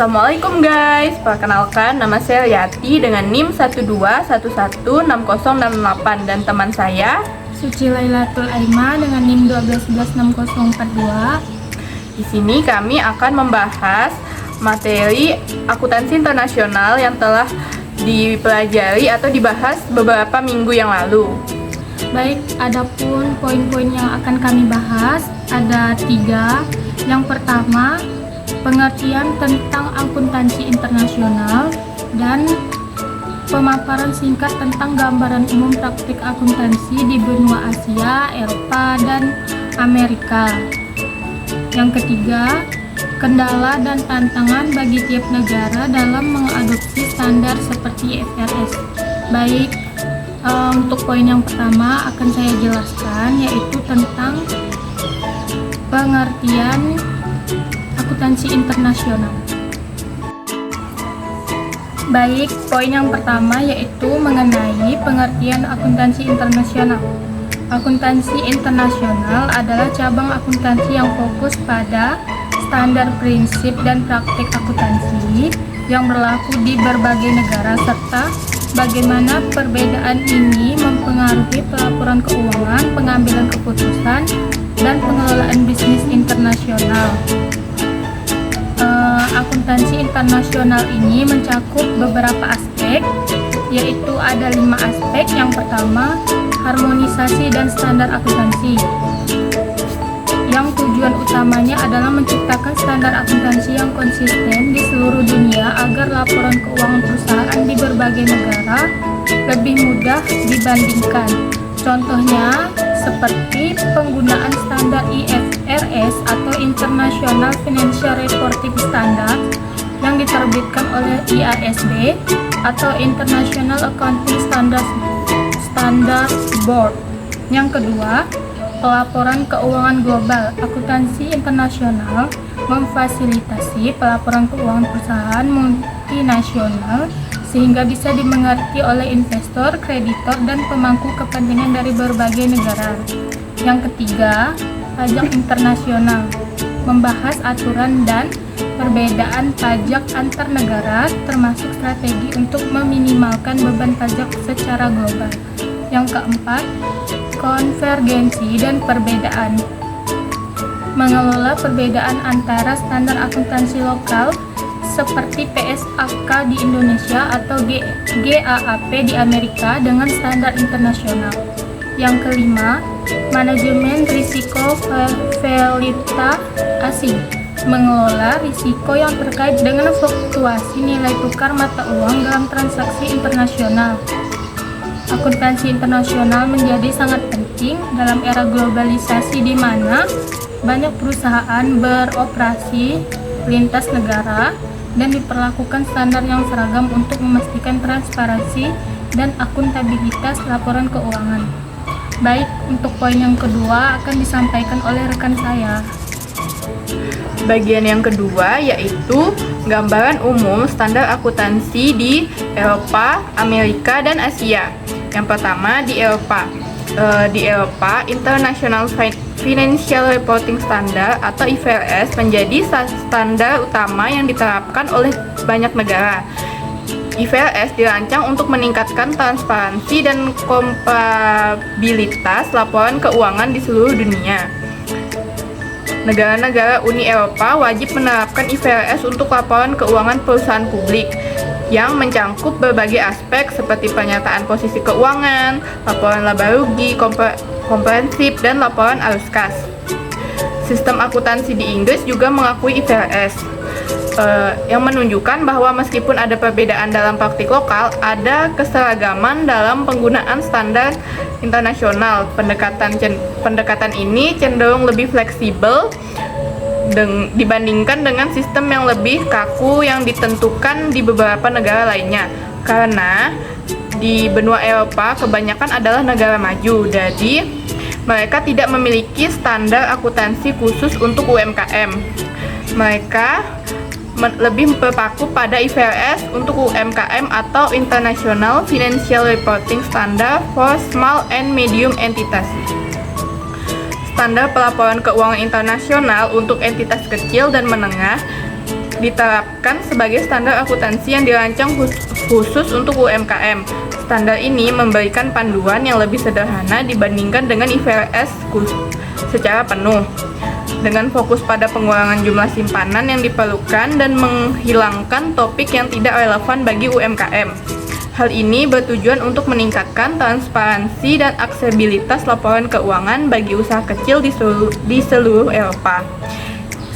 Assalamualaikum guys, perkenalkan nama saya Yati dengan NIM 121116068 dan teman saya Suci Lailatul Aima dengan NIM 121160042. Di sini kami akan membahas materi akuntansi internasional yang telah dipelajari atau dibahas beberapa minggu yang lalu. Baik, adapun poin-poin yang akan kami bahas ada 3. Yang pertama, pengertian tentang akuntansi internasional dan pemaparan singkat tentang gambaran umum praktik akuntansi di benua Asia, Eropa, dan Amerika. Yang ketiga, kendala dan tantangan bagi tiap negara dalam mengadopsi standar seperti IFRS. Baik, untuk poin yang pertama akan saya jelaskan, yaitu tentang pengertian akuntansi internasional. Baik, poin yang pertama yaitu mengenai pengertian akuntansi internasional. Akuntansi internasional adalah cabang akuntansi yang fokus pada standar, prinsip, dan praktik akuntansi yang berlaku di berbagai negara serta bagaimana perbedaan ini mempengaruhi pelaporan keuangan, pengambilan keputusan, dan pengelolaan bisnis internasional. Akuntansi internasional ini mencakup beberapa aspek, yaitu ada 5 aspek. Yang pertama, harmonisasi dan standar akuntansi, yang tujuan utamanya adalah menciptakan standar akuntansi yang konsisten di seluruh dunia agar laporan keuangan perusahaan di berbagai negara lebih mudah dibandingkan. Contohnya seperti penggunaan standar IFRS atau International Financial Reporting Standards yang diterbitkan oleh IASB atau International Accounting Standards Board. Yang kedua, pelaporan keuangan global. Akuntansi internasional memfasilitasi pelaporan keuangan perusahaan multinasional sehingga bisa dimengerti oleh investor, kreditor, dan pemangku kepentingan dari berbagai negara. Yang ketiga, pajak internasional membahas aturan dan perbedaan pajak antar negara termasuk strategi untuk meminimalkan beban pajak secara global. Yang keempat, konvergensi dan perbedaan, mengelola perbedaan antara standar akuntansi lokal seperti PSAK di Indonesia atau GAAP di Amerika dengan standar internasional. Yang kelima, manajemen risiko valuta asing, mengelola risiko yang terkait dengan fluktuasi nilai tukar mata uang dalam transaksi internasional. Akuntansi internasional menjadi sangat penting dalam era globalisasi di mana banyak perusahaan beroperasi lintas negara dan diperlakukan standar yang seragam untuk memastikan transparansi dan akuntabilitas laporan keuangan. Baik, untuk poin yang kedua akan disampaikan oleh rekan saya. Bagian yang kedua yaitu gambaran umum standar akuntansi di Eropa, Amerika, dan Asia. Yang pertama di Eropa. Di Eropa, International Financial Reporting Standard atau IFRS menjadi standar utama yang diterapkan oleh banyak negara. IFRS dirancang untuk meningkatkan transparansi dan komparabilitas laporan keuangan di seluruh dunia. Negara-negara Uni Eropa wajib menerapkan IFRS untuk laporan keuangan perusahaan publik yang mencangkup berbagai aspek seperti pernyataan posisi keuangan, laporan laba rugi, komprehensif, dan laporan arus kas. Sistem akuntansi di Inggris juga mengakui IFRS, yang menunjukkan bahwa meskipun ada perbedaan dalam praktik lokal, ada keseragaman dalam penggunaan standar internasional. Pendekatan ini cenderung lebih fleksibel dibandingkan dengan sistem yang lebih kaku yang ditentukan di beberapa negara lainnya. Karena di benua Eropa kebanyakan adalah negara maju, jadi mereka tidak memiliki standar akuntansi khusus untuk UMKM. Mereka lebih berpaku pada IFRS untuk UMKM atau International Financial Reporting Standard for Small and Medium Entities. Standar pelaporan keuangan internasional untuk entitas kecil dan menengah diterapkan sebagai standar akuntansi yang dirancang khusus untuk UMKM. Standar ini memberikan panduan yang lebih sederhana dibandingkan dengan IFRS secara penuh, dengan fokus pada pengurangan jumlah simpanan yang diperlukan dan menghilangkan topik yang tidak relevan bagi UMKM. Hal ini bertujuan untuk meningkatkan transparansi dan aksesibilitas laporan keuangan bagi usaha kecil di seluruh Eropa.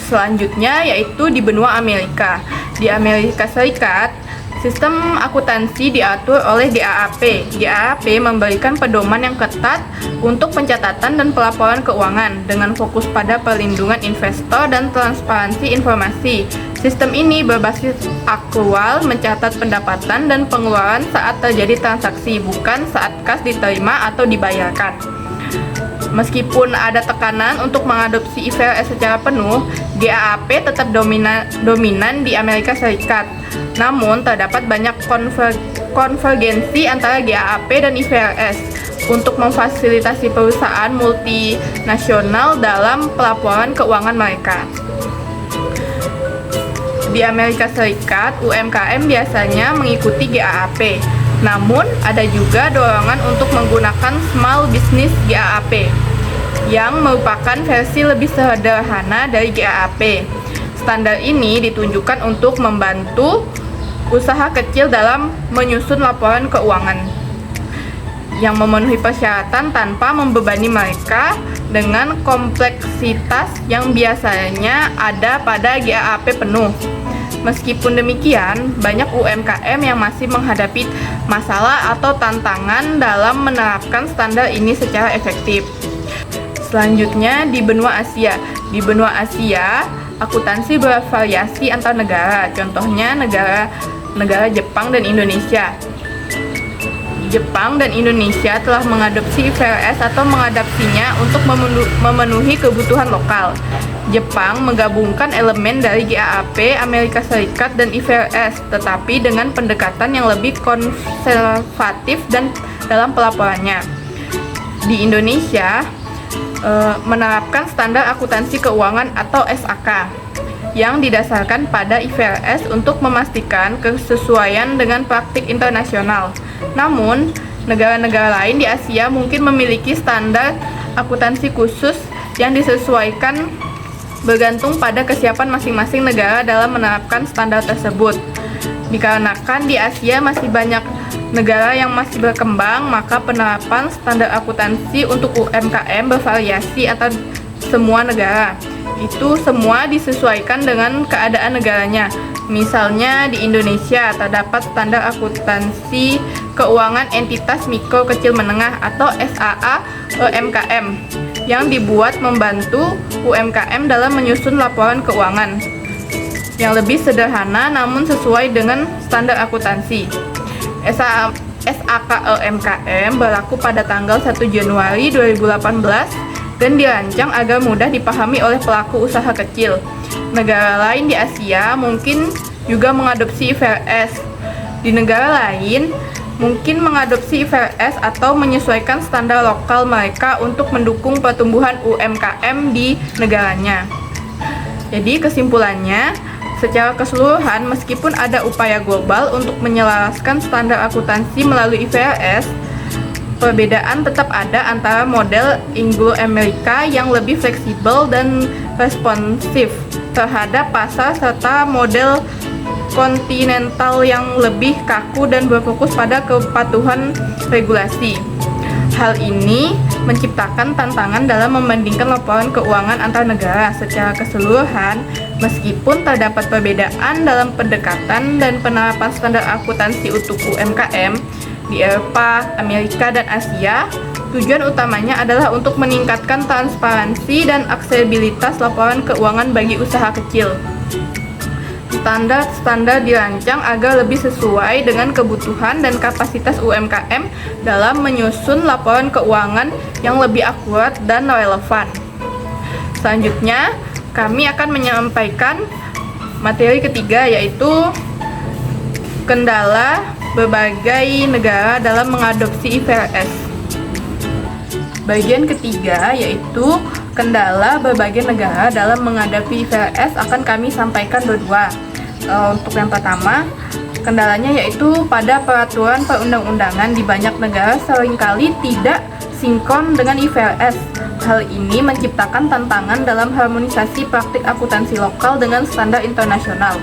Selanjutnya yaitu di benua Amerika. Di Amerika Serikat, sistem akuntansi diatur oleh GAAP. GAAP memberikan pedoman yang ketat untuk pencatatan dan pelaporan keuangan dengan fokus pada perlindungan investor dan transparansi informasi. Sistem ini berbasis akrual, mencatat pendapatan dan pengeluaran saat terjadi transaksi, bukan saat kas diterima atau dibayarkan. Meskipun ada tekanan untuk mengadopsi IFRS secara penuh, GAAP tetap dominan di Amerika Serikat. Namun, terdapat banyak konvergensi antara GAAP dan IFRS untuk memfasilitasi perusahaan multinasional dalam pelaporan keuangan mereka. Di Amerika Serikat, UMKM biasanya mengikuti GAAP. Namun, ada juga dorongan untuk menggunakan Small Business GAAP, yang merupakan versi lebih sederhana dari GAAP. Standar ini ditunjukkan untuk membantu usaha kecil dalam menyusun laporan keuangan yang memenuhi persyaratan tanpa membebani mereka dengan kompleksitas yang biasanya ada pada GAAP penuh. Meskipun demikian, banyak UMKM yang masih menghadapi masalah atau tantangan dalam menerapkan standar ini secara efektif. Selanjutnya di benua Asia. Di benua Asia, akuntansi bervariasi antar negara. Contohnya negara Jepang dan Indonesia. Jepang dan Indonesia telah mengadopsi IFRS atau mengadaptasinya untuk memenuhi kebutuhan lokal. Jepang menggabungkan elemen dari GAAP, Amerika Serikat, dan IFRS, tetapi dengan pendekatan yang lebih konservatif dan dalam pelaporannya. Di Indonesia, menerapkan standar akuntansi keuangan atau SAK yang didasarkan pada IFRS untuk memastikan kesesuaian dengan praktik internasional. Namun, negara-negara lain di Asia mungkin memiliki standar akuntansi khusus yang disesuaikan bergantung pada kesiapan masing-masing negara dalam menerapkan standar tersebut. Dikarenakan di Asia masih banyak negara yang masih berkembang, maka penerapan standar akuntansi untuk UMKM bervariasi antar semua negara. Itu semua disesuaikan dengan keadaan negaranya. Misalnya di Indonesia terdapat standar akuntansi keuangan entitas mikro kecil menengah atau SAA UMKM yang dibuat membantu UMKM dalam menyusun laporan keuangan yang lebih sederhana namun sesuai dengan standar akuntansi. SAK UMKM berlaku pada tanggal 1 Januari 2018 dan dirancang agar mudah dipahami oleh pelaku usaha kecil. Negara lain di Asia mungkin juga mengadopsi IFRS. Di negara lain mungkin mengadopsi IFRS atau menyesuaikan standar lokal mereka untuk mendukung pertumbuhan UMKM di negaranya. Jadi kesimpulannya, secara keseluruhan meskipun ada upaya global untuk menyelaraskan standar akuntansi melalui IFRS, perbedaan tetap ada antara model Anglo-Amerika yang lebih fleksibel dan responsif terhadap pasar serta model kontinental yang lebih kaku dan berfokus pada kepatuhan regulasi. Hal ini menciptakan tantangan dalam membandingkan laporan keuangan antar negara secara keseluruhan. Meskipun terdapat perbedaan dalam pendekatan dan penerapan standar akuntansi untuk UMKM di Eropa, Amerika, dan Asia, tujuan utamanya adalah untuk meningkatkan transparansi dan aksesibilitas laporan keuangan bagi usaha kecil. Standar-standar dirancang agar lebih sesuai dengan kebutuhan dan kapasitas UMKM dalam menyusun laporan keuangan yang lebih akurat dan relevan. Selanjutnya, kami akan menyampaikan materi ketiga, yaitu kendala berbagai negara dalam mengadopsi IFRS. Bagian ketiga yaitu kendala berbagai negara dalam menghadapi IFRS akan kami sampaikan berdua. Untuk yang pertama, kendalanya yaitu pada peraturan perundang-undangan di banyak negara seringkali tidak sinkron dengan IFRS. Hal ini menciptakan tantangan dalam harmonisasi praktik akuntansi lokal dengan standar internasional.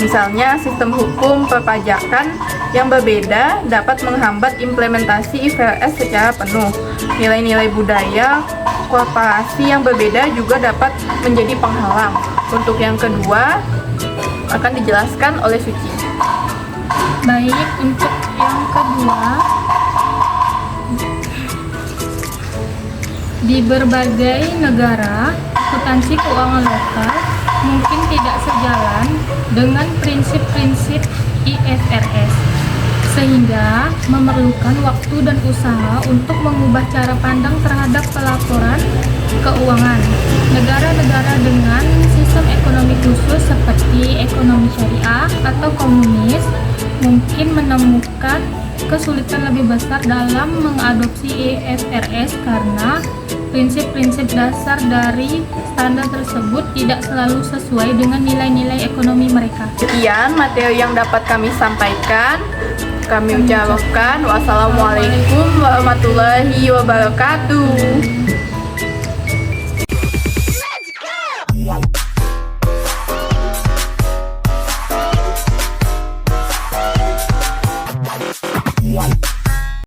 Misalnya, sistem hukum perpajakan yang berbeda dapat menghambat implementasi IFRS secara penuh. Nilai-nilai budaya korporasi yang berbeda juga dapat menjadi penghalang. Untuk yang kedua, akan dijelaskan oleh Suci. Baik, untuk yang kedua, di berbagai negara, akuntansi keuangan lokal mungkin tidak sejalan dengan prinsip-prinsip IFRS, sehingga memerlukan waktu dan usaha untuk mengubah cara pandang terhadap pelaporan keuangan. Negara-negara dengan sistem ekonomi khusus seperti ekonomi syariah atau komunis mungkin menemukan kesulitan lebih besar dalam mengadopsi IFRS karena prinsip-prinsip dasar dari standar tersebut tidak selalu sesuai dengan nilai-nilai ekonomi mereka. Sekian materi yang dapat kami sampaikan. Kami ucapkan wassalamualaikum warahmatullahi wabarakatuh.